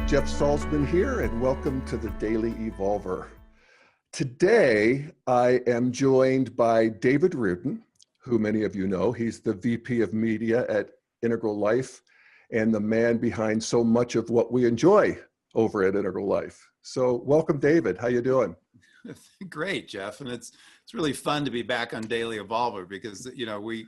Jeff Salzman here, and welcome to the Daily Evolver. Today, I am joined by David Riordan, who many of you know. He's the VP of Media at Integral Life and the man behind so much of what we enjoy over at Integral Life. So welcome, David. How you doing? Great, Jeff. And it's really fun to be back on Daily Evolver because, you know, we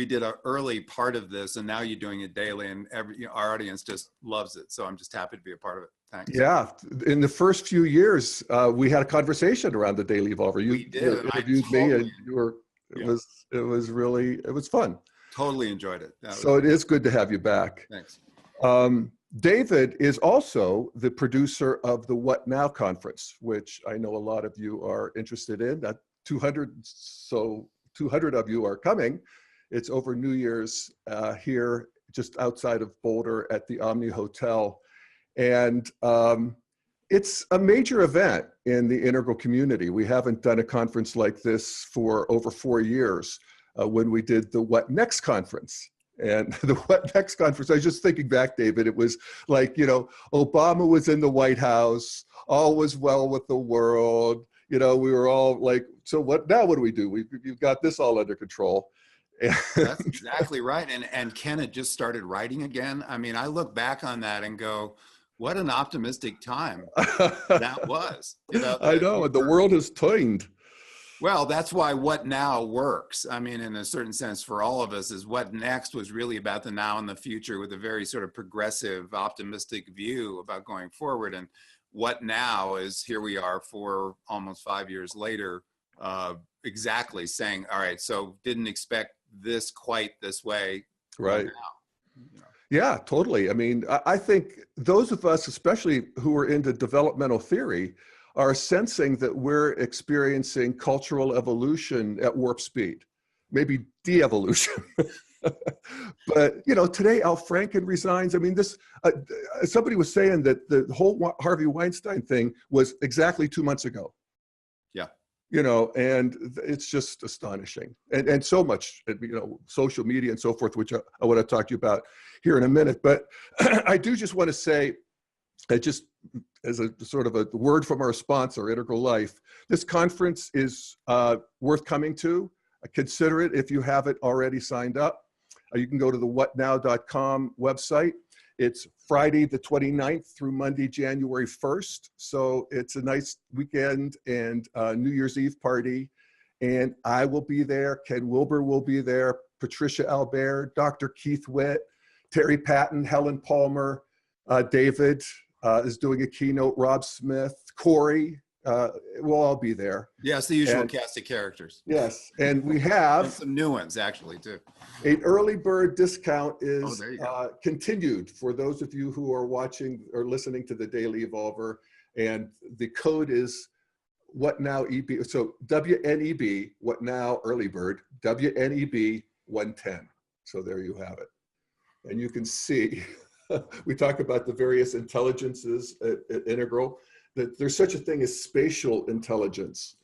did an early part of this and now you're doing it daily, and our audience just loves it. So I'm just happy to be a part of it. Thanks. Yeah. In the first few years, we had a conversation around the Daily Evolver. You interviewed me, and it was fun. Totally enjoyed it. So it is good to have you back. Thanks. David is also the producer of the What Now conference, which I know a lot of you are interested in. 200 of you are coming. It's over New Year's here just outside of Boulder at the Omni Hotel. And it's a major event in the Integral community. We haven't done a conference like this for over 4 years when we did the What Next conference. And the What Next conference, I was just thinking back, David, it was like, you know, Obama was in the White House, all was well with the world. You know, we were all like, so what now? What do we do? We've got this all under control. That's exactly right. And Ken had just started writing again. I mean, I look back on that and go, what an optimistic time that was. You know, I know, and the world has turned. Well, that's why What Now works. I mean, in a certain sense, for all of us, is What Next was really about the now and the future with a very sort of progressive, optimistic view about going forward. And What Now is here we are for almost 5 years later, exactly saying, all right, so didn't expect this quite this way. Right. Now. You know. Yeah, totally. I mean, I think those of us, especially who are into developmental theory, are sensing that we're experiencing cultural evolution at warp speed, maybe de-evolution. But, you know, today Al Franken resigns. I mean, this somebody was saying that the whole Harvey Weinstein thing was exactly 2 months ago. Yeah. You know, and it's just astonishing. And so much, you know, social media and so forth, which I want to talk to you about here in a minute. But I do just want to say, just as a sort of a word from our sponsor, Integral Life, this conference is worth coming to. Consider it if you haven't already signed up. You can go to the whatnow.com website. It's Friday the 29th through Monday, January 1st. So it's a nice weekend and New Year's Eve party. And I will be there. Ken Wilber will be there. Patricia Albert, Dr. Keith Witt, Terry Patton, Helen Palmer, David is doing a keynote, Rob Smith, Corey, we'll all be there. Yes, the usual cast of characters. Yes, and we have and some new ones actually too. An early bird discount is continued for those of you who are watching or listening to the Daily Evolver, and the code is What Now EB. So WNEB, What Now Early Bird, WNEB 110. So there you have it, and you can see. We talk about the various intelligences at Integral, that there's such a thing as spatial intelligence.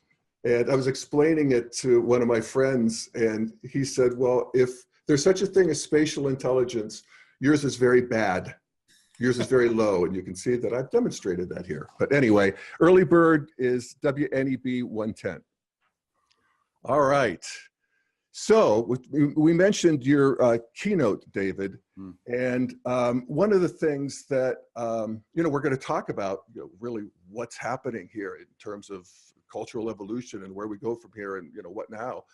And I was explaining it to one of my friends, and he said, well, if there's such a thing as spatial intelligence, yours is very bad. Yours is very low, and you can see that I've demonstrated that here. But anyway, early bird is WNEB 110. All right. So we mentioned your keynote, David, and one of the things that you know, we're going to talk about, you know, really what's happening here in terms of cultural evolution and where we go from here, and you know, what now.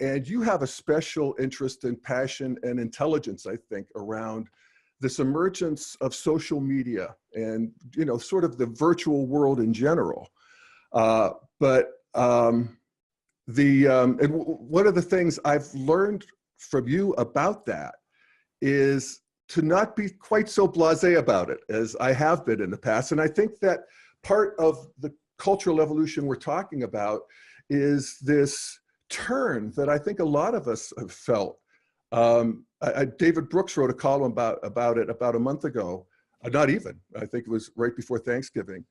And you have a special interest and passion and intelligence, I think, around this emergence of social media and, you know, sort of the virtual world in general. And one of the things I've learned from you about that is to not be quite so blasé about it as I have been in the past. And I think that part of the cultural evolution we're talking about is this turn that I think a lot of us have felt. David Brooks wrote a column about it about a month ago. Not even, I think it was right before Thanksgiving.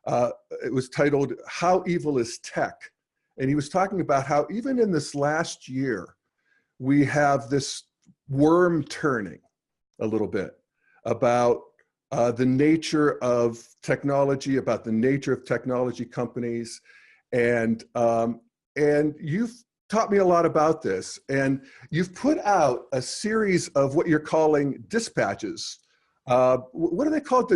It was titled, How Evil is Tech? And he was talking about how even in this last year, we have this worm turning a little bit about the nature of technology, about the nature of technology companies. And you've taught me a lot about this. And you've put out a series of what you're calling dispatches. What are they called?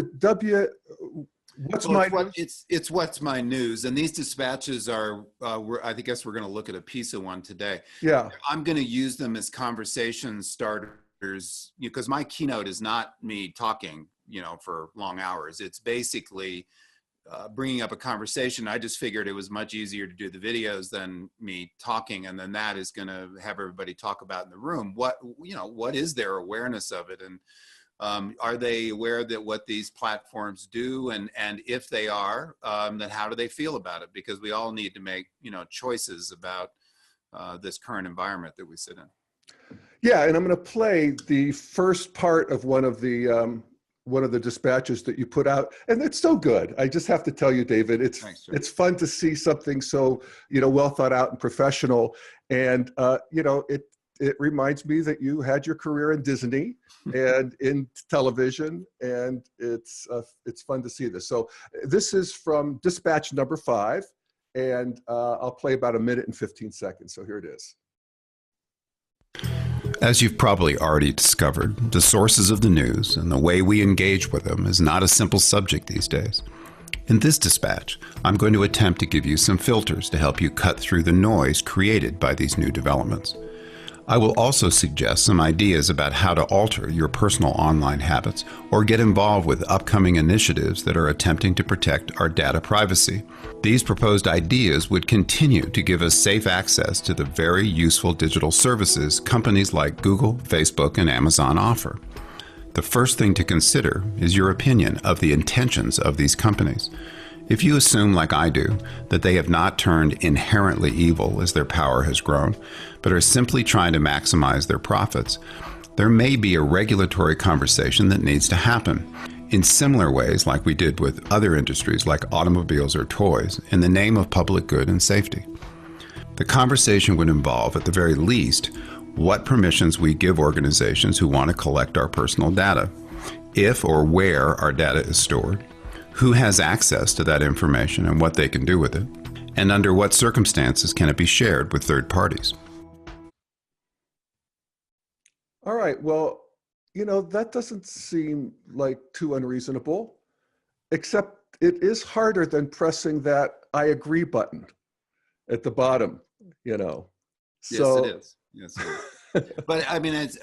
What's my news? It's What's My News, and these dispatches are. I guess we're going to look at a piece of one today. Yeah, I'm going to use them as conversation starters because my keynote is not me talking, for long hours. It's basically bringing up a conversation. I just figured it was much easier to do the videos than me talking, and then that is going to have everybody talk about in the room. What is their awareness of it, and are they aware that what these platforms do, and if they are, then how do they feel about it? Because we all need to make choices about this current environment that we sit in. Yeah, and I'm going to play the first part of one of the dispatches that you put out, and it's so good. I just have to tell you, David, it's fun to see something so well thought out and professional, and it reminds me that you had your career in Disney and in television, and it's fun to see this. So this is from dispatch number 5, and I'll play about 1 minute and 15 seconds. So here it is. As you've probably already discovered, the sources of the news and the way we engage with them is not a simple subject these days. In this dispatch, I'm going to attempt to give you some filters to help you cut through the noise created by these new developments. I will also suggest some ideas about how to alter your personal online habits or get involved with upcoming initiatives that are attempting to protect our data privacy. These proposed ideas would continue to give us safe access to the very useful digital services companies like Google, Facebook, and Amazon offer. The first thing to consider is your opinion of the intentions of these companies. If you assume, like I do, that they have not turned inherently evil as their power has grown, but are simply trying to maximize their profits, there may be a regulatory conversation that needs to happen, in similar ways like we did with other industries like automobiles or toys, in the name of public good and safety. The conversation would involve, at the very least, what permissions we give organizations who want to collect our personal data, if or where our data is stored, who has access to that information and what they can do with it, and under what circumstances can it be shared with third parties. All right, well, that doesn't seem like too unreasonable, except it is harder than pressing that I agree button at the bottom, So, yes, it is. Yes, it is. But I mean, it's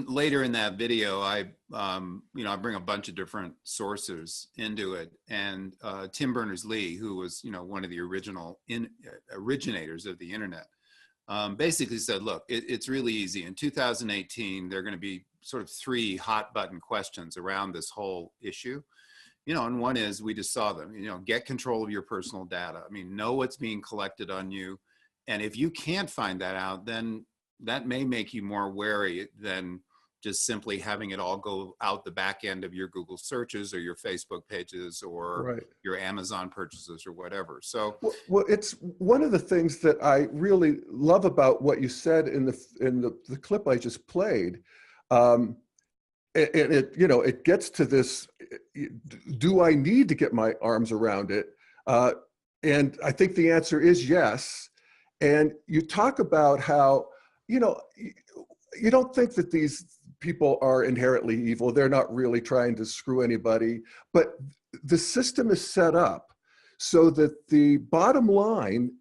later in that video, I bring a bunch of different sources into it, and Tim Berners-Lee, who was one of the originators of the internet, basically said, look, it's really easy. In 2018, there are going to be sort of 3 hot button questions around this whole issue. And one is, we just saw them, get control of your personal data. I mean, know what's being collected on you. And if you can't find that out, then that may make you more wary than just simply having it all go out the back end of your Google searches or your Facebook pages or your Amazon purchases or whatever. So, well, it's one of the things that I really love about what you said in the clip I just played. And it gets to this: do I need to get my arms around it? And I think the answer is yes. And you talk about how you don't think that these people are inherently evil. They're not really trying to screw anybody, but the system is set up so that the bottom line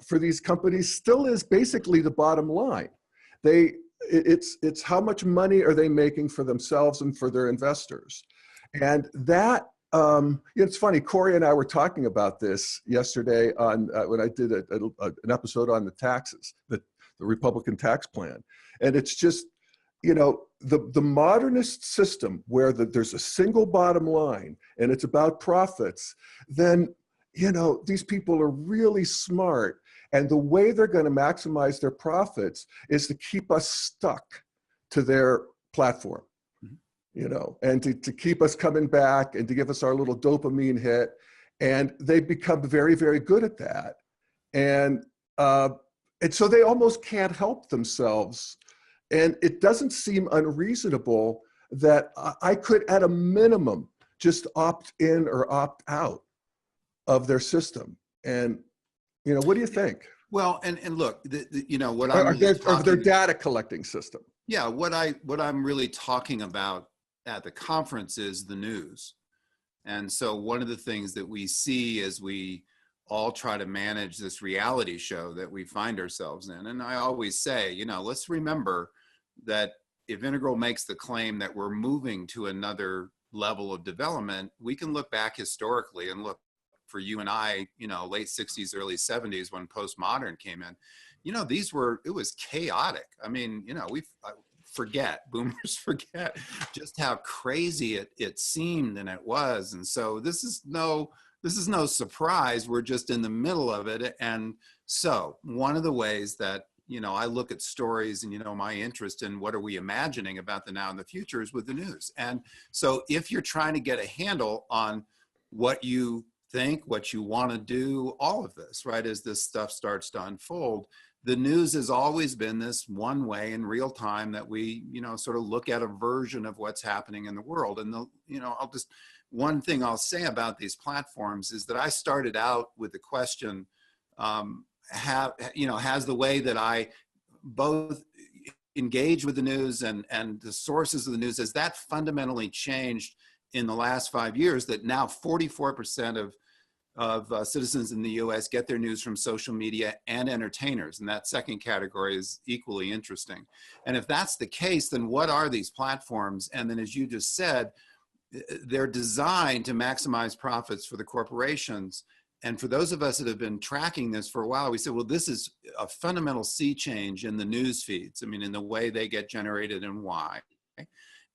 for these companies still is basically the bottom line. It's how much money are they making for themselves and for their investors. And that, it's funny, Corey and I were talking about this yesterday on when I did an episode on the taxes, the Republican tax plan. And it's just, the modernist system where there's a single bottom line and it's about profits, then, these people are really smart. And the way they're going to maximize their profits is to keep us stuck to their platform, and to keep us coming back and to give us our little dopamine hit. And they become very, very good at that. And so they almost can't help themselves. And it doesn't seem unreasonable that I could, at a minimum, just opt in or opt out of their system. And, you know, what do you think? Well, and look, you know, what I'm really of their data collecting system. Yeah, what I'm really talking about at the conference is the news. And so one of the things that we see as we all try to manage this reality show that we find ourselves in, and I always say, you know, let's remember that if Integral makes the claim that we're moving to another level of development, we can look back historically and look for you and I, you know, late 60s, early 70s when postmodern came in, you know, it was chaotic. I mean, you know, boomers forget just how crazy it seemed and it was. And so this is no surprise. We're just in the middle of it. And so one of the ways that, you know, I look at stories and, you know, my interest in what are we imagining about the now and the future is with the news. And so if you're trying to get a handle on what you think, what you want to do, all of this, right, as this stuff starts to unfold, the news has always been this one way in real time that we, you know, sort of look at a version of what's happening in the world. And, you know, one thing I'll say about these platforms is that I started out with the question, has the way that I both engage with the news and the sources of the news, has that fundamentally changed in the last 5 years, that now 44% of citizens in the US get their news from social media and entertainers. And that second category is equally interesting. And if that's the case, then what are these platforms? And then, as you just said, they're designed to maximize profits for the corporations. And for those of us that have been tracking this for a while, we said, well, this is a fundamental sea change in the news feeds. I mean, in the way they get generated and why.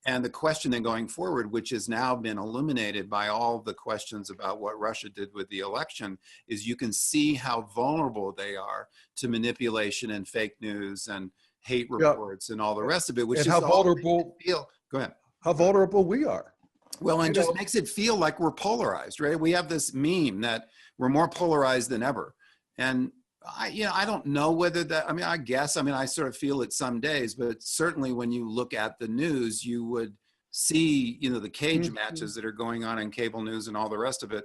And the question then going forward, which has now been illuminated by all the questions about what Russia did with the election, is you can see how vulnerable they are to manipulation and fake news and hate reports and all the rest of it, which and is how vulnerable. Go ahead. How vulnerable we are. Well, and just makes it feel like we're polarized, right? We have this meme that we're more polarized than ever. And I don't know whether that, I sort of feel it some days, but certainly when you look at the news, you would see, you know, the cage matches that are going on in cable news and all the rest of it.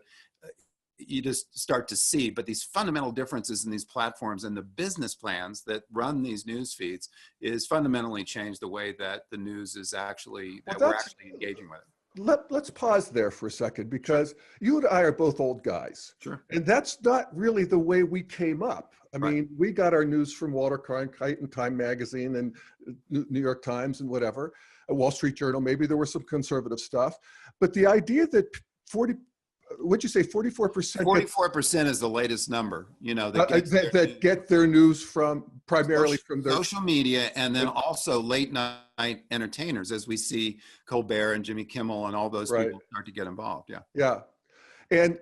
You just start to see, but these fundamental differences in these platforms and the business plans that run these news feeds is fundamentally changed the way that the news is actually, we're actually engaging with it. Let's pause there for a second, because you and I are both old guys. Sure. And that's not really the way we came up. I mean, we got our news from Walter Cronkite and Time Magazine and New York Times and whatever, Wall Street Journal. Maybe there was some conservative stuff. But the idea that 44%? 44% is the latest number, you know, that get their news from primarily from their social media, and then also late night entertainers, as we see Colbert and Jimmy Kimmel and all those people start to get involved. Yeah. And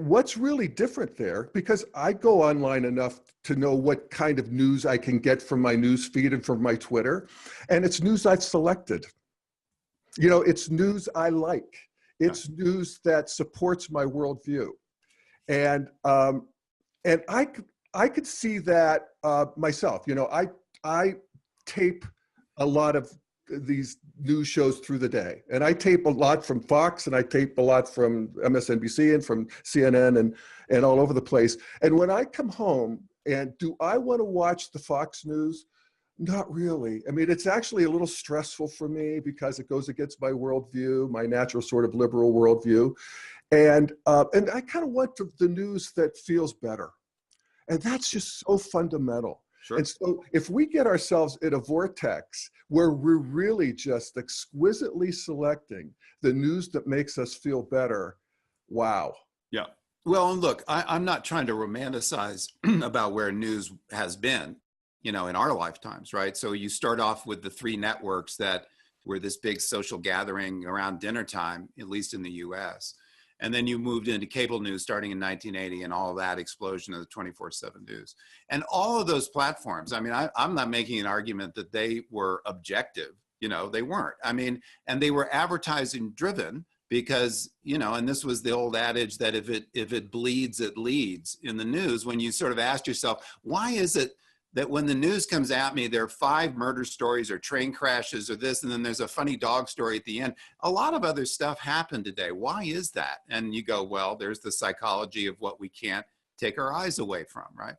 what's really different there, because I go online enough to know what kind of news I can get from my news feed and from my Twitter, and it's news I've selected. You know, it's news I like. It's news that supports my worldview, and I could see that myself. You know, I tape a lot of these news shows through the day, and I tape a lot from Fox, and I tape a lot from MSNBC and from CNN and all over the place. And when I come home, and do I want to watch the Fox News? Not really. I mean, it's actually a little stressful for me because it goes against my worldview, my natural sort of liberal worldview. And I kind of want the news that feels better. And that's just so fundamental. Sure. And so if we get ourselves in a vortex where we're really just exquisitely selecting the news that makes us feel better, wow. Yeah. Well, and look, I'm not trying to romanticize about where news has been, you know, in our lifetimes, right? So you start off with the three networks that were this big social gathering around dinner time, at least in the US. And then you moved into cable news starting in 1980 and all that explosion of the 24/7 news. And all of those platforms, I mean, I'm not making an argument that they were objective, you know, they weren't. I mean, and they were advertising driven because, you know, and this was the old adage that if it bleeds, it leads in the news, when you sort of asked yourself, why is it that when the news comes at me, there are 5 murder stories or train crashes or this, and then there's a funny dog story at the end. A lot of other stuff happened today. Why is that? And you go, well, there's the psychology of what we can't take our eyes away from, right?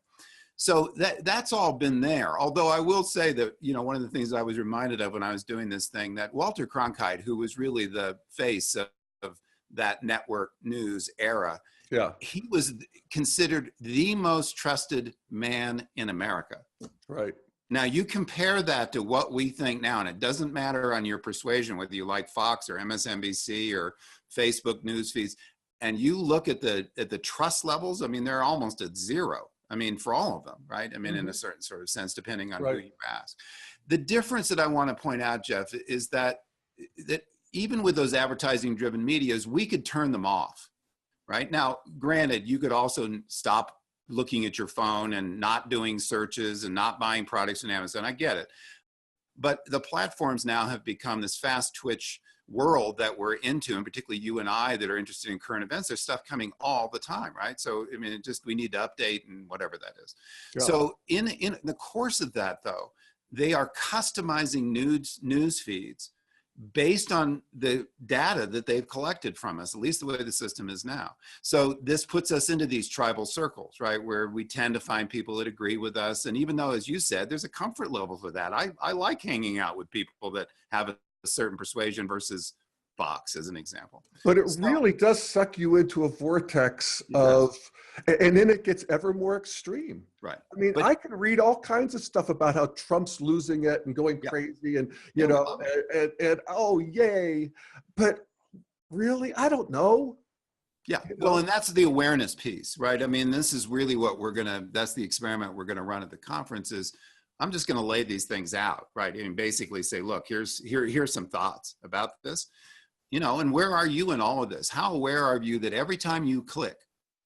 So that's all been there. Although I will say that, you know, one of the things I was reminded of when I was doing this thing, that Walter Cronkite, who was really the face of that network news era, yeah, he was considered the most trusted man in America. right. Now you compare that to what we think now, and it doesn't matter on your persuasion whether you like Fox or MSNBC or Facebook news feeds, and you look at the trust levels. I mean, they're almost at 0. I mean, for all of them, right? I mean, in a certain sort of sense, depending on who you ask. The difference that I want to point out, Jeff, is that even with those advertising-driven medias, we could turn them off, right? Now, granted, you could also stop looking at your phone and not doing searches and not buying products on Amazon. I get it. But the platforms now have become this fast twitch world that we're into, and particularly you and I that are interested in current events. There's stuff coming all the time, right? So, I mean, we need to update and whatever that is. Yeah. So in the course of that, though, they are customizing news feeds based on the data that they've collected from us, at least the way the system is now. So this puts us into these tribal circles, right, where we tend to find people that agree with us. And even though, as you said, there's a comfort level for that. I like hanging out with people that have a certain persuasion versus Fox, as an example. But it really does suck you into a vortex of, and then it gets ever more extreme. Right. I mean, I can read all kinds of stuff about how Trump's losing it and going crazy and, you know, and oh, yay. But really, I don't know. Yeah. Well, and that's the awareness piece, right? I mean, this is really what that's the experiment we're going to run at the conference is, I'm just going to lay these things out, right? And basically say, look, here's some thoughts about this, you know, and where are you in all of this? How aware are you that every time you click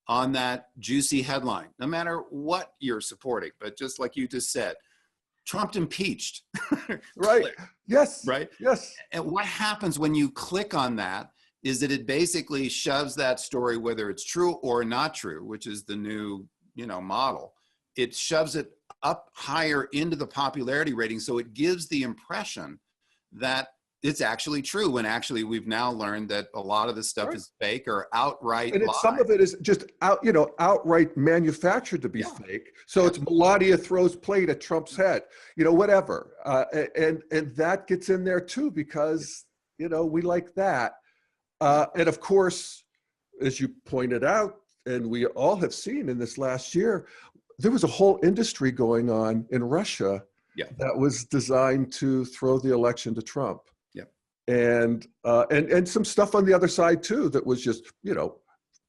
on that juicy headline, no matter what you're supporting, but just like you just said, Trump impeached. Right. Yes. Right. Yes. And what happens when you click on that is that it basically shoves that story, whether it's true or not true, which is the new, you know, model. It shoves it up higher into the popularity rating. So it gives the impression that it's actually true, when actually we've now learned that a lot of this stuff is fake or outright and some of it is just outright manufactured to be fake. So it's Melania throws plate at Trump's head, you know, whatever. And that gets in there too, because, you know, we like that. And of course, as you pointed out, and we all have seen in this last year, there was a whole industry going on in Russia that was designed to throw the election to Trump. And some stuff on the other side too that was just, you know,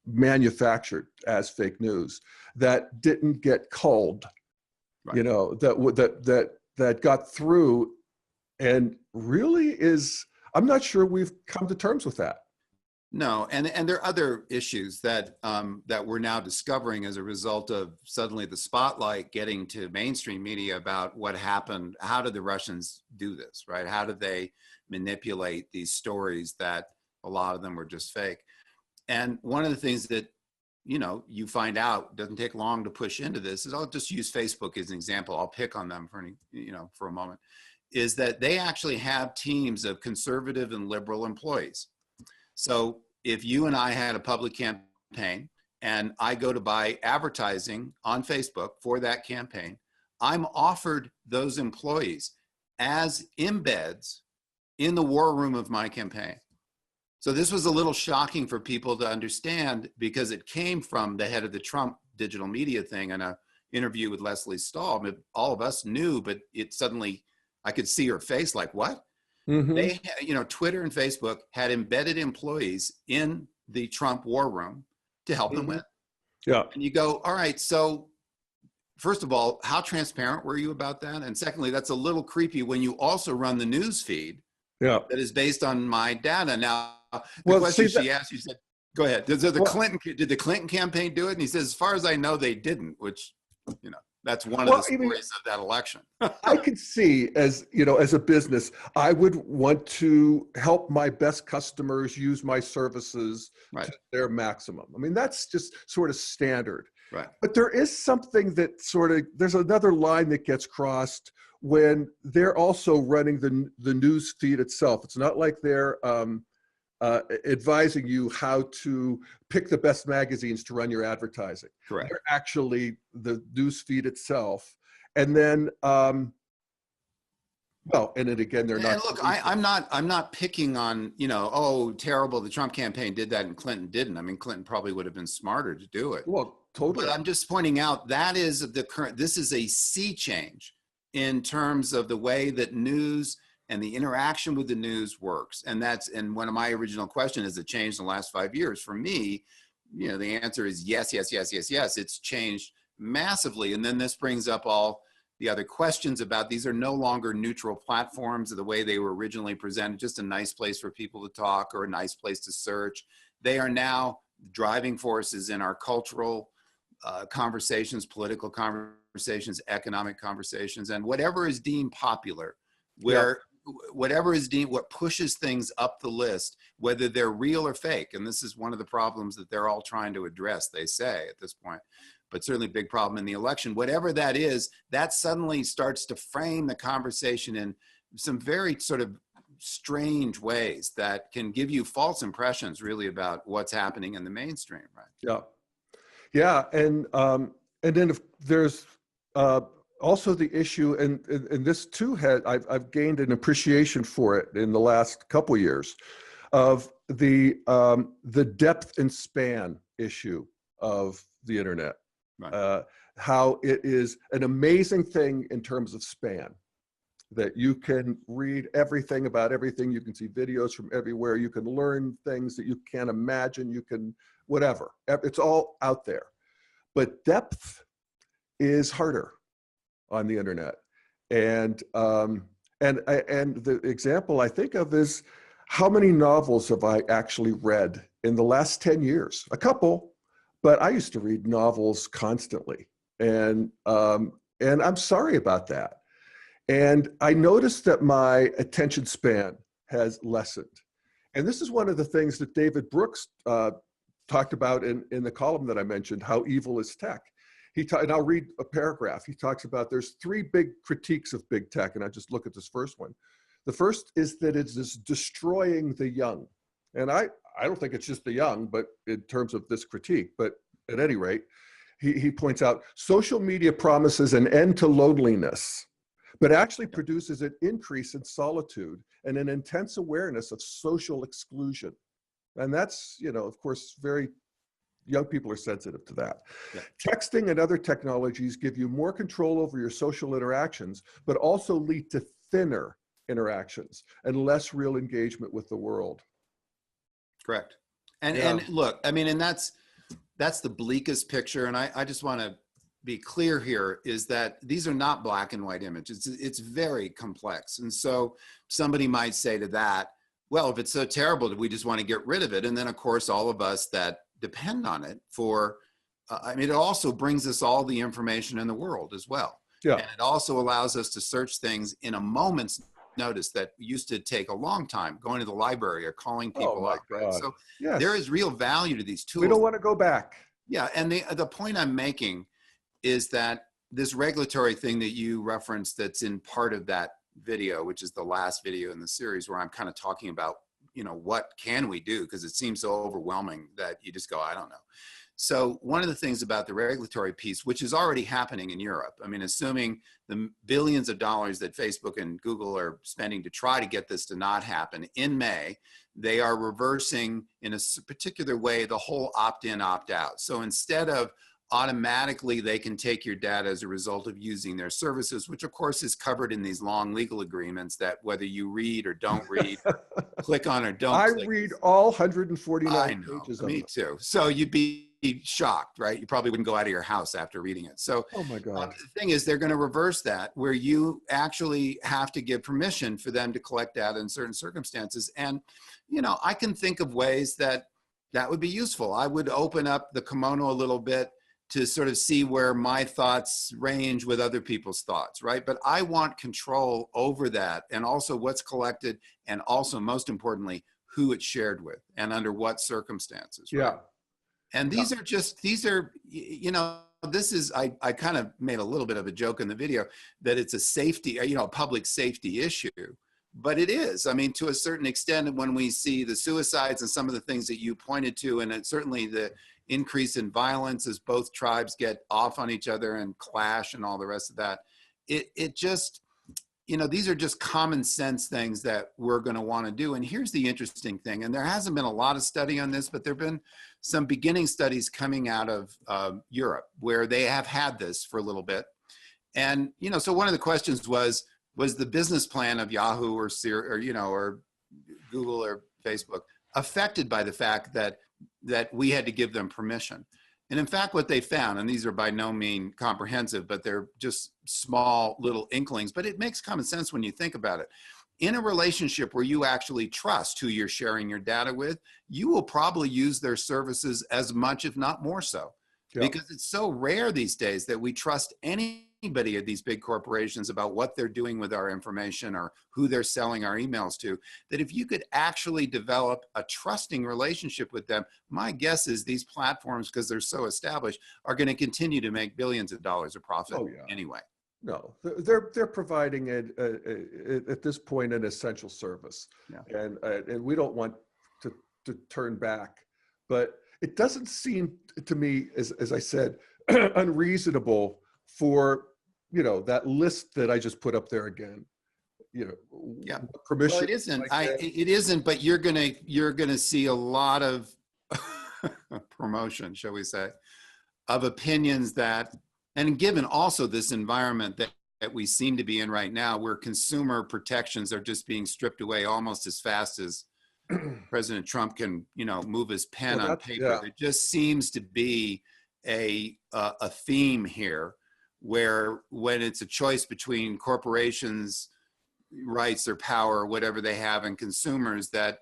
manufactured as fake news that didn't get culled, you know, that got through, and really is, I'm not sure we've come to terms with that. No, and there are other issues that that we're now discovering as a result of suddenly the spotlight getting to mainstream media about what happened. How did the Russians do this, right? How did they manipulate these stories that a lot of them were just fake? And one of the things that, you know, you find out, doesn't take long to push into this, is, I'll just use Facebook as an example. I'll pick on them for a moment, is that they actually have teams of conservative and liberal employees. So if you and I had a public campaign and I go to buy advertising on Facebook for that campaign, I'm offered those employees as embeds in the war room of my campaign. So this was a little shocking for people to understand, because it came from the head of the Trump digital media thing in an interview with Leslie Stahl. All of us knew, but it suddenly, I could see her face like, what? Mm-hmm. They, you know, Twitter and Facebook had embedded employees in the Trump war room to help them win. Yeah. And you go, all right, so first of all, how transparent were you about that? And secondly, that's a little creepy when you also run the news feed that is based on my data. Now, the question she asked, you said, go ahead. Did the Clinton campaign do it? And he says, as far as I know, they didn't, which, you know, that's one of the stories of that election. I can see, as you know, as a business, I would want to help my best customers use my services to their maximum. I mean, that's just sort of standard. Right. But there is something that sort of, there's another line that gets crossed when they're also running the news feed itself. It's not like they're advising you how to pick the best magazines to run your advertising. Correct. They're actually the news feed itself. And then, well, and then again, they're not. And look, I'm not picking on, you know, oh, terrible, the Trump campaign did that and Clinton didn't. I mean, Clinton probably would have been smarter to do it. Well, totally. But I'm just pointing out that is this is a sea change in terms of the way that news and the interaction with the news works. And one of my original question, has it changed in the last 5 years? For me, you know, the answer is yes, yes, yes, yes, yes. It's changed massively. And then this brings up all the other questions about these are no longer neutral platforms of the way they were originally presented, just a nice place for people to talk or a nice place to search. They are now driving forces in our cultural conversations, political conversations, economic conversations, and whatever is deemed popular, whatever is deemed, what pushes things up the list, whether they're real or fake. And this is one of the problems that they're all trying to address, they say at this point, but certainly a big problem in the election. Whatever that is, that suddenly starts to frame the conversation in some very sort of strange ways that can give you false impressions really about what's happening in the mainstream, right? Yeah. Yeah. And then if there's also the issue, and this too I've gained an appreciation for it in the last couple of years, of the depth and span issue of the internet. Right. How it is an amazing thing in terms of span, that you can read everything about everything, you can see videos from everywhere, you can learn things that you can't imagine, you can whatever, it's all out there. But depth is harder on the internet. And the example I think of is, how many novels have I actually read in the last 10 years? A couple, but I used to read novels constantly. And I'm sorry about that. And I noticed that my attention span has lessened. And this is one of the things that David Brooks talked about in the column that I mentioned, How Evil is Tech. And I'll read a paragraph. He talks about there's three big critiques of big tech, and I just look at this first one. The first is that it is destroying the young. And I don't think it's just the young, but in terms of this critique, but at any rate, he points out social media promises an end to loneliness, but actually produces an increase in solitude and an intense awareness of social exclusion. And that's, you know, of course, young people are sensitive to that. Yeah. Texting and other technologies give you more control over your social interactions, but also lead to thinner interactions and less real engagement with the world. Correct. And look, I mean, and that's the bleakest picture. And I just want to be clear here, is that these are not black and white images. It's very complex. And so somebody might say to that, well, if it's so terrible, do we just want to get rid of it? And then of course, all of us that depend on it for, I mean, it also brings us all the information in the world as well. Yeah. And it also allows us to search things in a moment's notice that used to take a long time, going to the library or calling people up. Right? So there is real value to these tools. We don't want to go back. Yeah. And the point I'm making is that this regulatory thing that you referenced, that's in part of that video, which is the last video in the series, where I'm kind of talking about, you know, what can we do? Because it seems so overwhelming that you just go, I don't know. So one of the things about the regulatory piece, which is already happening in Europe, I mean, assuming the billions of dollars that Facebook and Google are spending to try to get this to not happen, in May, they are reversing in a particular way the whole opt-in, opt-out. So instead of automatically they can take your data as a result of using their services, which of course is covered in these long legal agreements that whether you read or don't read, click on or don't click. I read all 149 pages of me too. So you'd be shocked, right? You probably wouldn't go out of your house after reading it. So oh my God. The thing is, they're going to reverse that, where you actually have to give permission for them to collect data in certain circumstances. And, you know, I can think of ways that would be useful. I would open up the kimono a little bit to sort of see where my thoughts range with other people's thoughts, right? But I want control over that, and also what's collected, and also most importantly, who it's shared with and under what circumstances. Right? Yeah. And these are just, this is, I kind of made a little bit of a joke in the video that it's a safety, public safety issue, but it is. I mean, to a certain extent, when we see the suicides and some of the things that you pointed to, and certainly the increase in violence as both tribes get off on each other and clash and all the rest of that, it just, these are just common sense things that we're going to want to do. And here's the interesting thing, and there hasn't been a lot of study on this, but there have been some beginning studies coming out of Europe where they have had this for a little bit. And, so one of the questions was the business plan of Yahoo or Google or Facebook affected by the fact that we had to give them permission? And in fact, what they found, and these are by no means comprehensive, but they're just small little inklings, but it makes common sense when you think about it. In a relationship where you actually trust who you're sharing your data with, you will probably use their services as much, if not more so. Yeah. Because it's so rare these days that we trust anybody at these big corporations about what they're doing with our information or who they're selling our emails to, that if you could actually develop a trusting relationship with them, my guess is these platforms, because they're so established, are going to continue to make billions of dollars of profit anyway. No, they're providing at this point an essential service, and we don't want to turn back. But it doesn't seem to me, as I said, unreasonable for that list that I just put up there again. Permission. Well, it isn't. It isn't. But you're gonna see a lot of promotion, shall we say, of opinions that. And given also this environment that we seem to be in right now, where consumer protections are just being stripped away almost as fast as President Trump can, move his pen on paper. Yeah. There just seems to be a theme here where when it's a choice between corporations' rights or power, whatever they have, and consumers, that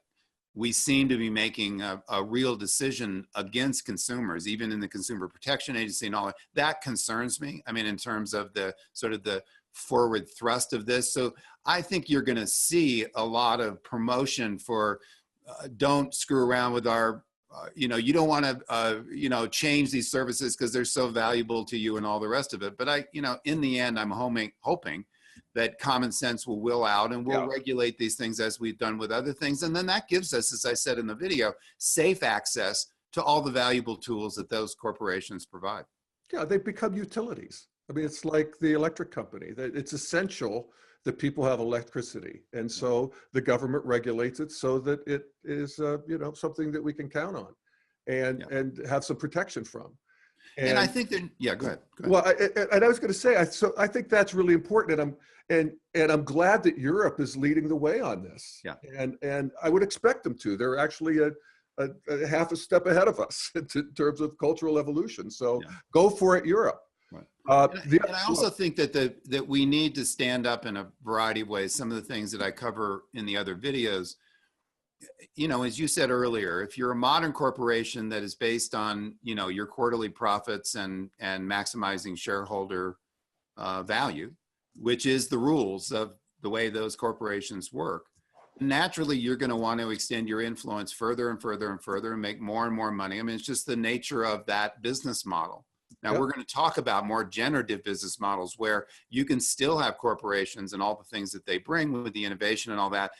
we seem to be making a real decision against consumers, even in the Consumer Protection Agency and all that. That concerns me. I mean, in terms of the sort of the forward thrust of this. So I think you're going to see a lot of promotion for don't screw around with our, you don't want to, change these services because they're so valuable to you and all the rest of it. But in the end, I'm hoping that common sense will will out and we'll regulate these things as we've done with other things. And then that gives us, as I said in the video, safe access to all the valuable tools that those corporations provide. Yeah, they become utilities. I mean, it's like the electric company. It's essential that people have electricity. And so the government regulates it so that it is, something that we can count on and have some protection from. And I think that, go ahead. Well, and I was going to say, I think that's really important, and I'm glad that Europe is leading the way on this. Yeah. And I would expect them to. They're actually a half a step ahead of us in terms of cultural evolution. So go for it, Europe. Right. And I also think that we need to stand up in a variety of ways. Some of the things that I cover in the other videos. As you said earlier, if you're a modern corporation that is based on, your quarterly profits and maximizing shareholder value, which is the rules of the way those corporations work, naturally, you're going to want to extend your influence further and further and further and make more and more money. I mean, it's just the nature of that business model. Now, we're going to talk about more generative business models where you can still have corporations and all the things that they bring with the innovation and all that,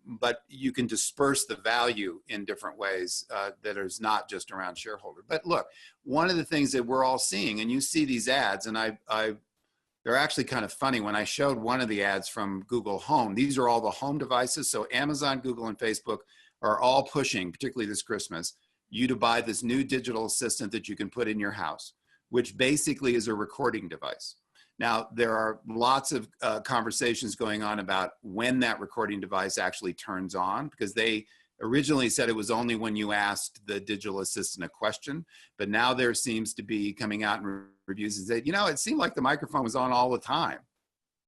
but you can disperse the value in different ways that is not just around shareholder. But look, one of the things that we're all seeing, and you see these ads, and they're actually kind of funny. When I showed one of the ads from Google Home, these are all the home devices. So Amazon, Google, and Facebook are all pushing, particularly this Christmas, you to buy this new digital assistant that you can put in your house, which basically is a recording device. Now, there are lots of conversations going on about when that recording device actually turns on, because they originally said it was only when you asked the digital assistant a question, but now there seems to be coming out in reviews and said, it seemed like the microphone was on all the time,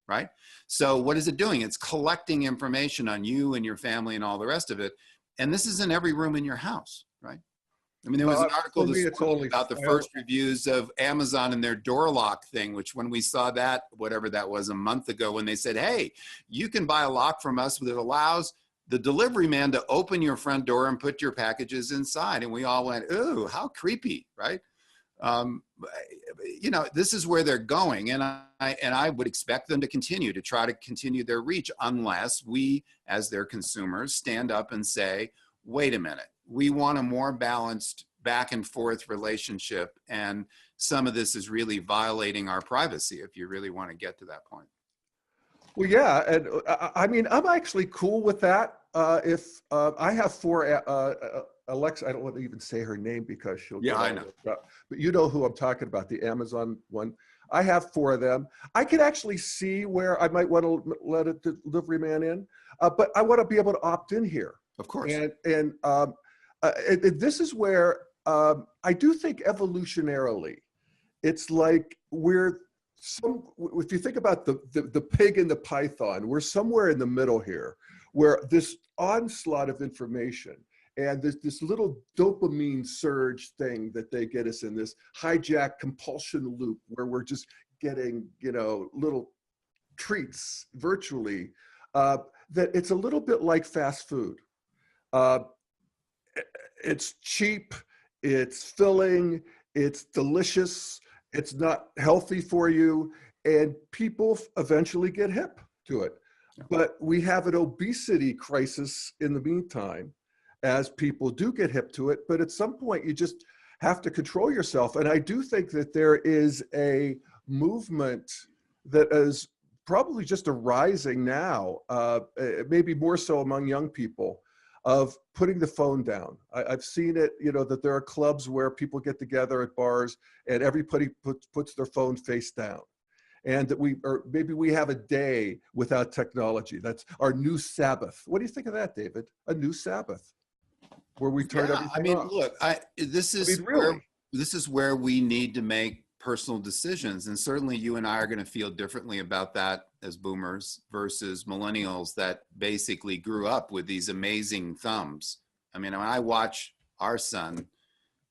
right? So what is it doing? It's collecting information on you and your family and all the rest of it. And this is in every room in your house, right? I mean, there was an article this morning about the first reviews of Amazon and their door lock thing, which when we saw that, whatever that was, a month ago, when they said, hey, you can buy a lock from us that allows the delivery man to open your front door and put your packages inside. And we all went, ooh, how creepy, right? You know, this is where they're going. And I would expect them to try to continue their reach unless we, as their consumers, stand up and say, wait a minute, we want a more balanced back and forth relationship. And some of this is really violating our privacy if you really want to get to that point. Well, yeah, and I mean, I'm actually cool with that. If I have 4 Alexa, I don't want to even say her name because she'll get I know. But you know who I'm talking about, the Amazon one. I have 4 of them. I can actually see where I might want to let a delivery man in, but I want to be able to opt in here. Of course. And this is where I do think evolutionarily, it's like if you think about the pig and the python, we're somewhere in the middle here, where this onslaught of information and this little dopamine surge thing that they get us in, this hijack compulsion loop where we're just getting, you know, little treats virtually, that it's a little bit like fast food. It's cheap, it's filling, it's delicious, it's not healthy for you, and people eventually get hip to it. But we have an obesity crisis in the meantime, as people do get hip to it. But at some point, you just have to control yourself. And I do think that there is a movement that is probably just arising now, maybe more so among young people, of putting the phone down. I've seen it, you know, that there are clubs where people get together at bars and everybody puts their phone face down. And that maybe we have a day without technology. That's our new Sabbath. What do you think of that, David? A new Sabbath, where we turn everything off. I mean, look, this is where we need to make personal decisions. And certainly you and I are going to feel differently about that as boomers versus millennials that basically grew up with these amazing thumbs. I mean, when I watch our son,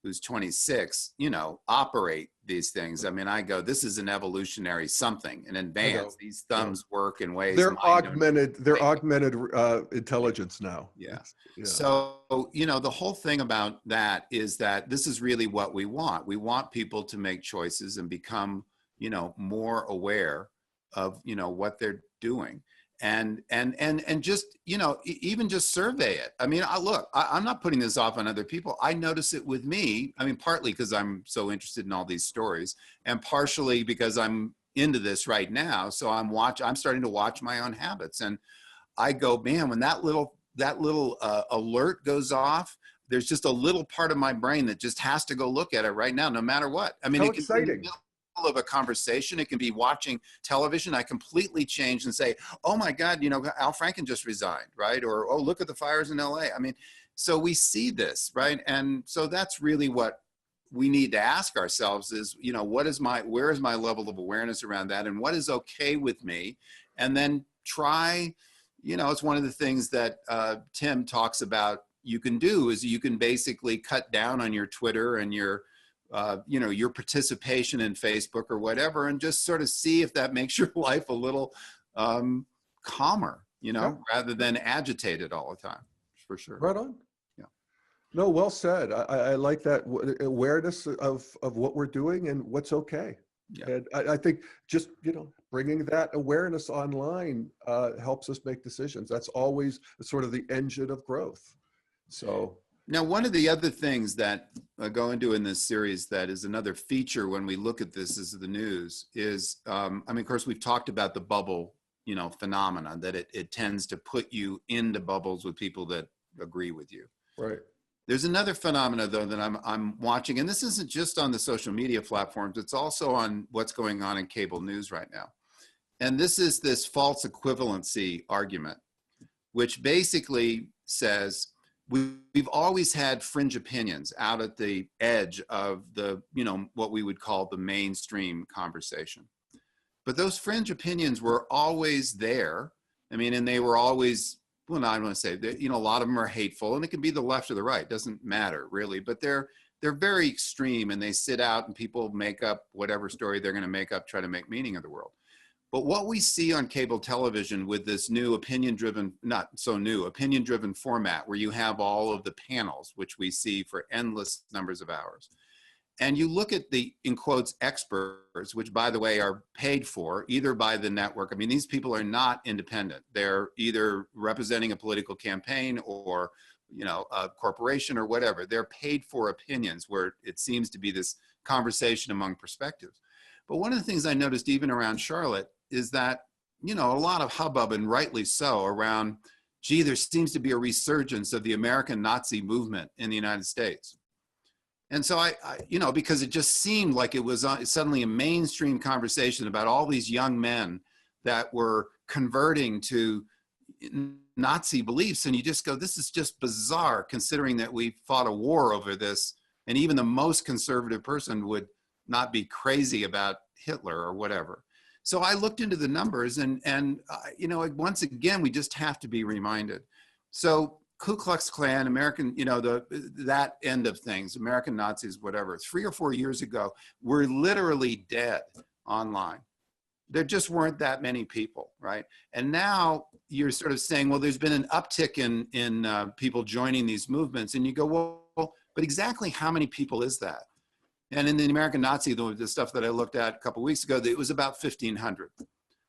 who's 26, you know, operate these things, I mean, I go, this is an evolutionary something, an advance. These thumbs work in ways. They're augmented intelligence now. Yeah. So, you know, the whole thing about that is that this is really what we want. We want people to make choices and become, you know, more aware of, you know, what they're doing. And just, you know, even just survey it. I mean, I'm not putting this off on other people. I notice it with me. I mean, partly because I'm so interested in all these stories, and partially because I'm into this right now. So I'm starting to watch my own habits, and I go, man, when that little alert goes off, there's just a little part of my brain that just has to go look at it right now, no matter what. I mean, how exciting. Of a conversation, it can be watching television. I completely change and say, oh my God, you know, Al Franken just resigned, right? Or, oh, look at the fires in LA. I mean, so we see this, right? And so that's really what we need to ask ourselves is, you know, where is my level of awareness around that, and what is okay with me? And then try, you know, it's one of the things that Tim talks about you can do is you can basically cut down on your Twitter and your you know, your participation in Facebook or whatever, and just sort of see if that makes your life a little calmer, you know, rather than agitated all the time, for sure. Right on. Yeah. No, well said. I like that awareness of what we're doing and what's okay. Yeah. And I think just, you know, bringing that awareness online helps us make decisions. That's always sort of the engine of growth. So. Now, one of the other things that I go into in this series that is another feature when we look at this as the news is, I mean, of course, we've talked about the bubble, you know, phenomena, that it tends to put you into bubbles with people that agree with you. Right. There's another phenomena, though, that I'm watching, and this isn't just on the social media platforms, it's also on what's going on in cable news right now. And this is this false equivalency argument, which basically says, we've always had fringe opinions out at the edge of the, you know, what we would call the mainstream conversation. But those fringe opinions were always there. I mean, and they were always, well, no, I want to say that, you know, a lot of them are hateful, and it can be the left or the right, doesn't matter really, but they're very extreme, and they sit out and people make up whatever story they're going to make up, try to make meaning of the world. But what we see on cable television with this new opinion-driven, not so new, opinion-driven format where you have all of the panels, which we see for endless numbers of hours, and you look at the, in quotes, experts, which by the way are paid for either by the network. I mean, these people are not independent. They're either representing a political campaign or, you know, a corporation or whatever. They're paid for opinions where it seems to be this conversation among perspectives. But one of the things I noticed even around Charlotte is that, you know, a lot of hubbub, and rightly so, around, gee, there seems to be a resurgence of the American Nazi movement in the United States. And so I you know, because it just seemed like it was suddenly a mainstream conversation about all these young men that were converting to Nazi beliefs. And you just go, this is just bizarre considering that we fought a war over this. And even the most conservative person would not be crazy about Hitler or whatever. So I looked into the numbers and you know, once again, we just have to be reminded. So Ku Klux Klan, American, you know, that end of things, American Nazis, whatever, 3 or 4 years ago, were literally dead online. There just weren't that many people, right? And now you're sort of saying, well, there's been an uptick in people joining these movements. And you go, well, but exactly how many people is that? And in the American Nazi, the stuff that I looked at a couple of weeks ago, it was about 1,500.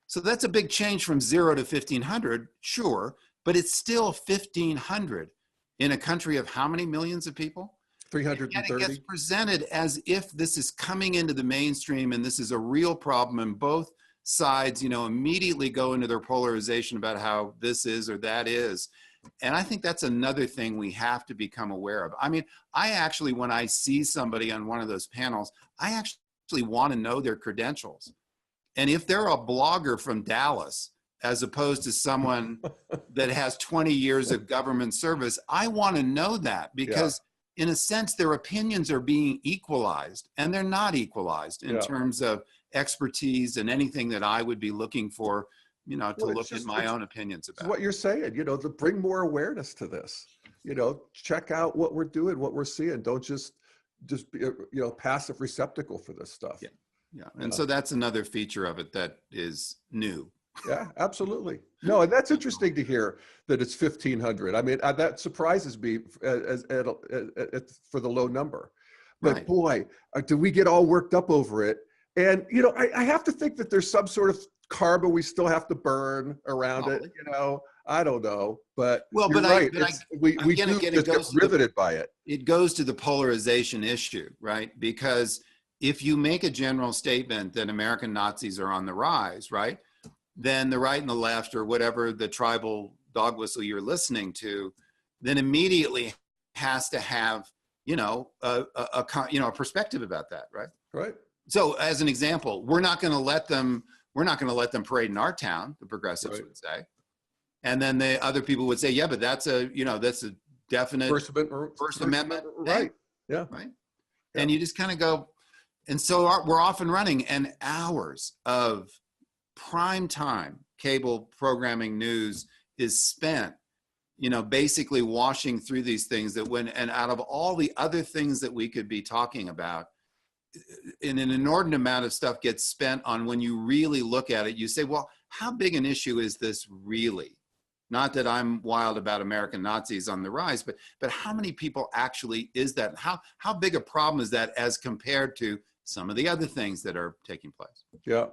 So that's a big change from 0 to 1,500, sure, but it's still 1,500 in a country of how many millions of people? 330. And it gets presented as if this is coming into the mainstream and this is a real problem, and both sides, you know, immediately go into their polarization about how this is or that is. And I think that's another thing we have to become aware of. I mean, I actually, when I see somebody on one of those panels, I actually want to know their credentials. And if they're a blogger from Dallas, as opposed to someone that has 20 years of government service, I want to know that, because in a sense, their opinions are being equalized, and they're not equalized in terms of expertise and anything that I would be looking for, you know, to look at my own opinions about. What you're saying, you know, to bring more awareness to this, you know, check out what we're doing, what we're seeing. Don't just be a, you know, passive receptacle for this stuff. Yeah. And so that's another feature of it that is new. Yeah, absolutely. No, and that's interesting to hear that it's 1,500. I mean, that surprises me for the low number. But boy, do we get all worked up over it. And, you know, I have to think that there's some sort of karma we still have to burn around it. You know, I don't know. But well, you're right. We again, do just get riveted by it. It goes to the polarization issue, right? Because if you make a general statement that American Nazis are on the rise, right, then the right and the left, or whatever the tribal dog whistle you're listening to, then immediately has to have, you know, a perspective about that, right? Right. So as an example, we're not going to let them parade in our town, the progressives would say. And then the other people would say, yeah, but that's a definite First Amendment. Right. Yeah. Right. Yeah. And you just kind of go, and so we're off and running, and hours of prime time cable programming news is spent, you know, basically washing through these things and out of all the other things that we could be talking about, an inordinate amount of stuff gets spent on, when you really look at it, you say, well, how big an issue is this really? Not that I'm wild about American Nazis on the rise, but how many people actually is that? How big a problem is that as compared to some of the other things that are taking place? Yeah.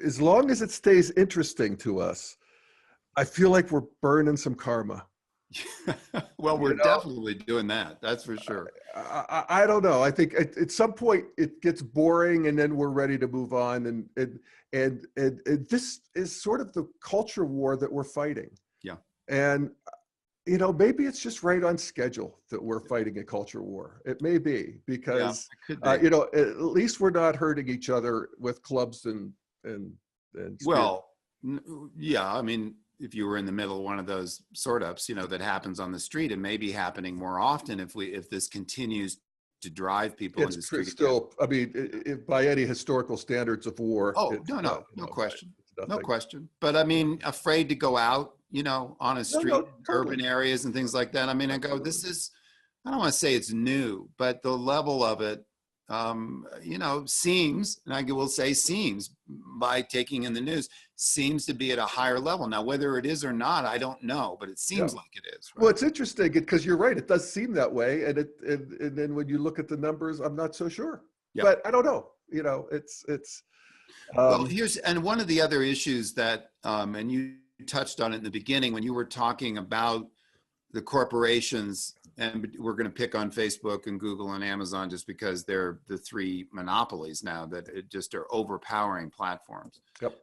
As long as it stays interesting to us, I feel like we're burning some karma. Well, we're definitely doing that. That's for sure. I don't know. I think at some point it gets boring, and then we're ready to move on. And this is sort of the culture war that we're fighting. Yeah. And you know, maybe it's just right on schedule that we're fighting a culture war. It may be, because you know, at least we're not hurting each other with clubs and well, yeah. I mean, if you were in the middle of one of those sort-ups, you know, that happens on the street, it may be happening more often if this continues to drive people into the street. Still, I mean, by any historical standards of war. Oh, no question. No question. But I mean, afraid to go out, you know, on a street, urban areas and things like that. I mean, I go, this is, I don't want to say it's new, but the level of it, you know, seems, and I will say seems, by taking in the news, seems to be at a higher level. Now, whether it is or not, I don't know, but it seems like it is. Right? Well, it's interesting because you're right. It does seem that way. And then when you look at the numbers, I'm not so sure, but I don't know. You know, well, and one of the other issues that, and you touched on it in the beginning when you were talking about the corporations, and we're going to pick on Facebook and Google and Amazon just because they're the three monopolies now that just are overpowering platforms. Yep.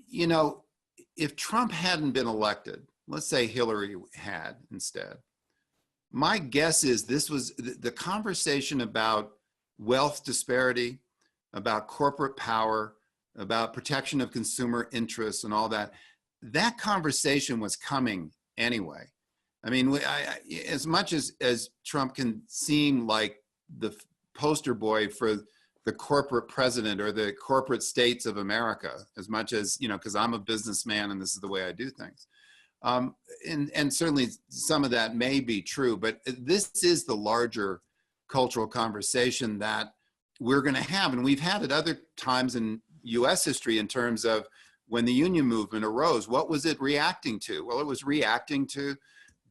You know, if Trump hadn't been elected, let's say Hillary had instead, my guess is this was the conversation about wealth disparity, about corporate power, about protection of consumer interests and all that. That conversation was coming anyway. I mean, as much as Trump can seem like the poster boy for the corporate president or the corporate states of America, as much as, you know, because I'm a businessman and this is the way I do things. And certainly some of that may be true, but this is the larger cultural conversation that we're going to have. And we've had it other times in US history in terms of when the union movement arose. What was it reacting to? Well, it was reacting to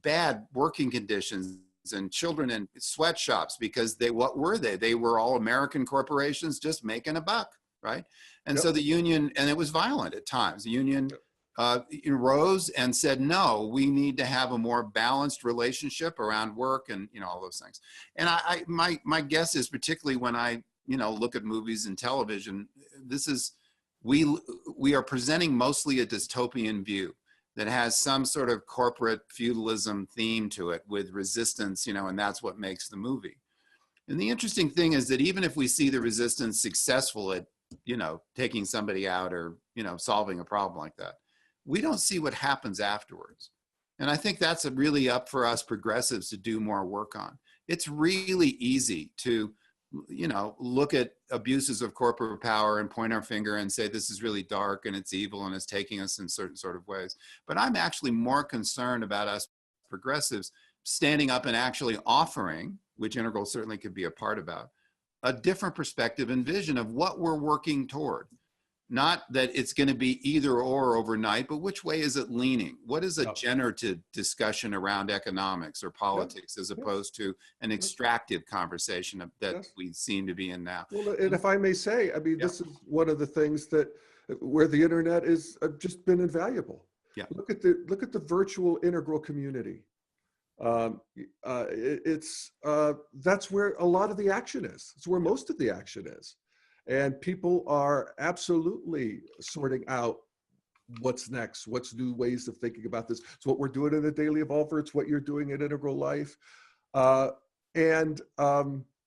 bad working conditions and children in sweatshops, because what were they? They were all American corporations just making a buck, right? And so the union, and it was violent at times, the union rose and said, no, we need to have a more balanced relationship around work and, you know, all those things. And my guess is, particularly when I, you know, look at movies and television, this is, we are presenting mostly a dystopian view that has some sort of corporate feudalism theme to it with resistance, you know, and that's what makes the movie. And the interesting thing is that even if we see the resistance successful at, you know, taking somebody out or, you know, solving a problem like that, we don't see what happens afterwards. And I think that's really up for us progressives to do more work on. It's really easy to, you know, look at abuses of corporate power and point our finger and say, this is really dark and it's evil and it's taking us in certain sort of ways. But I'm actually more concerned about us progressives standing up and actually offering, which Integral certainly could be a part about, a different perspective and vision of what we're working toward. Not that it's going to be either or overnight, but which way is it leaning? What is a generative discussion around economics or politics as opposed to an extractive conversation that we seem to be in now? Well, and if I may say, I mean, this is one of the things that where the internet is just been invaluable. Yeah. Look at the virtual Integral community. That's where a lot of the action is. It's where most of the action is. And people are absolutely sorting out what's next, what's new ways of thinking about this. It's what we're doing in the Daily Evolver. It's what you're doing at Integral Life. And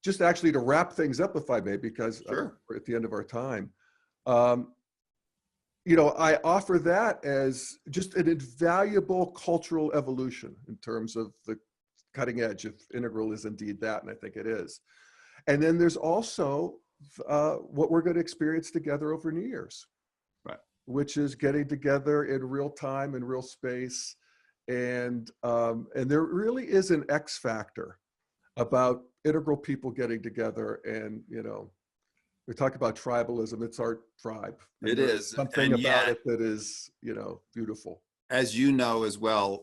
just actually to wrap things up, if I may, because we're at the end of our time, you know, I offer that as just an invaluable cultural evolution in terms of the cutting edge, if Integral is indeed that, and I think it is. And then there's also what we're going to experience together over New Year's, right? Which is getting together in real time and real space, and there really is an X factor about Integral people getting together, and you know, we talk about tribalism. It's our tribe. It is something about it that is, you know, beautiful. As you know as well,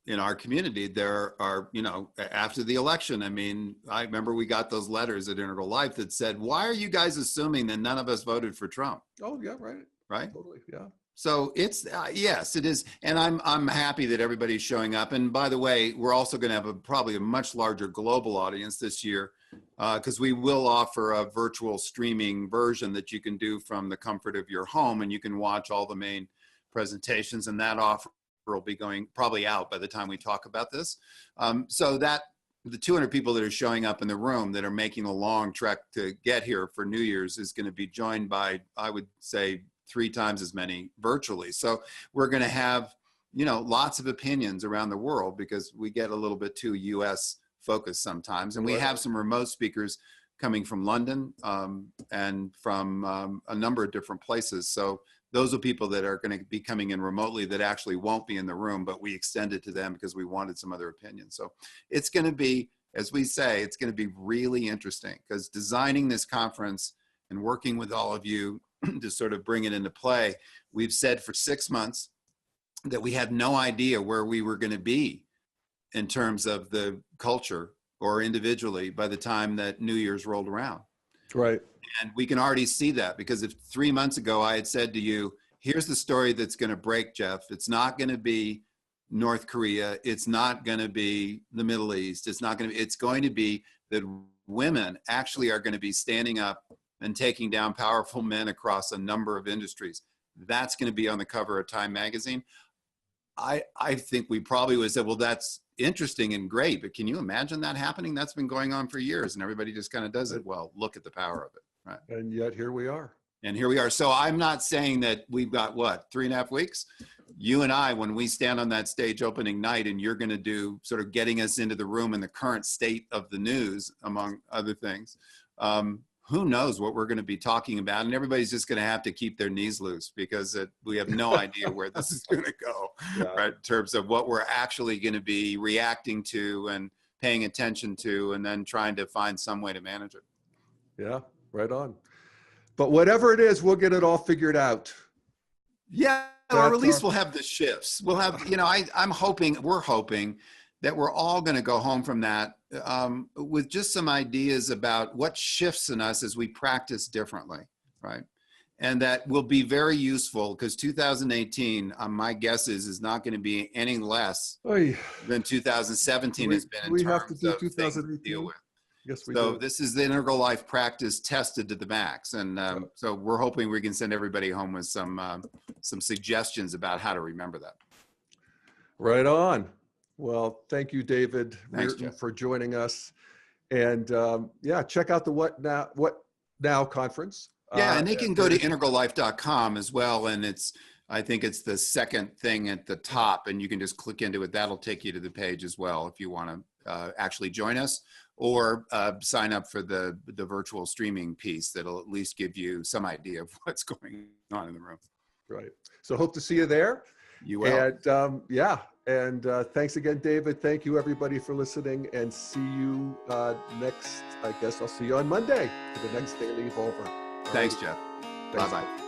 in our community, there are, you know, after the election, I mean, I remember we got those letters at Integral Life that said, why are you guys assuming that none of us voted for Trump? Oh, yeah, right. Right? Totally, yeah. So it's, yes, it is. And I'm happy that everybody's showing up. And by the way, we're also going to have probably a much larger global audience this year, because we will offer a virtual streaming version that you can do from the comfort of your home, and you can watch all the main presentations, and that offer will be going probably out by the time we talk about this. So that the 200 people that are showing up in the room that are making a long trek to get here for New Year's is going to be joined by, I would say, 3 times as many virtually. So we're going to have, you know, lots of opinions around the world, because we get a little bit too US focused sometimes. And we have some remote speakers coming from London and from a number of different places. So those are people that are going to be coming in remotely that actually won't be in the room, but we extended to them because we wanted some other opinions. So it's going to be, as we say, it's going to be really interesting, because designing this conference and working with all of you to sort of bring it into play, we've said for 6 months that we had no idea where we were going to be in terms of the culture or individually by the time that New Year's rolled around. Right. And we can already see that, because if 3 months ago I had said to you, here's the story that's going to break, Jeff, it's not going to be North Korea, it's not going to be the Middle East, it's going to be that women actually are going to be standing up and taking down powerful men across a number of industries. That's going to be on the cover of Time magazine. I think we probably would have said, well, that's interesting and great, but can you imagine that happening? That's been going on for years, and everybody just kind of does it. Well, look at the power of it, right? And yet here we are. And here we are. So I'm not saying that we've got, what, 3.5 weeks? You and I, when we stand on that stage opening night, and you're going to do sort of getting us into the room in the current state of the news, among other things, who knows what we're going to be talking about, and everybody's just going to have to keep their knees loose, because we have no idea where this is going to go, right? In terms of what we're actually going to be reacting to and paying attention to, and then trying to find some way to manage it. Yeah, right on. But whatever it is, we'll get it all figured out. Yeah, or at least we'll have the shifts. We'll have, we're hoping that we're all going to go home from that with just some ideas about what shifts in us as we practice differently, right? And that will be very useful, because 2018, my guess is not going to be any less than 2017 has been in terms of things to deal with. Yes, we do. So this is the integral life practice tested to the max, and so we're hoping we can send everybody home with some suggestions about how to remember that. Right on. Well, thank you, David Riordan, for joining us. And check out the What Now conference. Yeah, and they can go to integrallife.com as well, and I think it's the second thing at the top, and you can just click into it. That'll take you to the page as well if you want to actually join us, or sign up for the virtual streaming piece. That'll at least give you some idea of what's going on in the room. Right. So hope to see you there. You will. And thanks again, David. Thank you, everybody, for listening, and see you next. I guess I'll see you on Monday for the next Daily Evolver. Thanks, Jeff. Bye-bye.